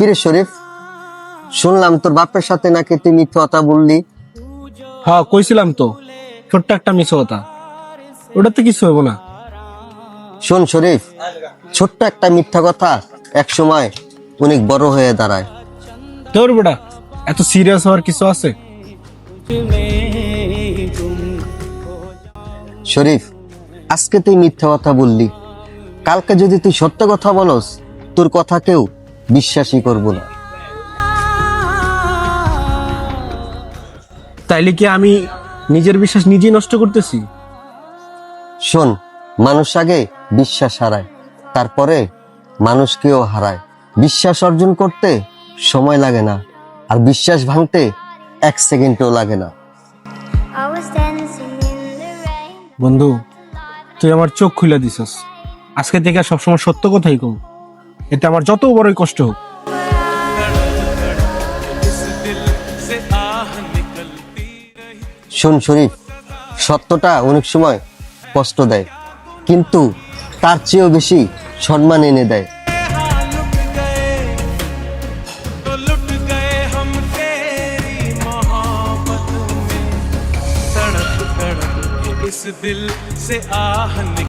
কিরে শরীফ, শুনলাম তোর বাপের সাথে নাকি তুই মিথ্যা কথা বললি। হ্যাঁ, কইছিলাম তো, ছোট্ট একটা মিস কথা, ওটাতে কিছু হবো না। শোন শরীফ, ছোট্ট একটা মিথ্যা কথা এক সময় অনেক বড় হয়ে দাঁড়ায়। তোর বেটা এত সিরিয়াস হওয়ার কিছু আছে? শরীফ, আজকে তুই মিথ্যা কথা বললি, কালকে যদি তুই সত্য কথা বলস, তোর কথা কেউ বিশ্বাসই করবো না। তাইলে কি আমি নিজের বিশ্বাস নিজেই নষ্ট করতেছি? শোন, মানুষ আগে বিশ্বাস হারায়, তারপরে মানুষকেও হারায়। বিশ্বাস অর্জন করতে সময় লাগে না, আর বিশ্বাস ভাঙতে 1 সেকেন্ডও লাগে না। I was dancing in the rain. বন্ধু, তুই আমার চোখ খুলে দিছস। আজকে থেকে আর সবসময় সত্য কথাই কম, এতে আমার যত বড়ই কষ্ট হোক। শোন শরীফ, সত্যটা অনেক সময় কষ্ট দেয়, কিন্তু তার চেয়েও বেশি সম্মান এনে দেয়। तो लुट गए हम तेरी मोहब्बत में, तड़प तड़प के इस दिल से आह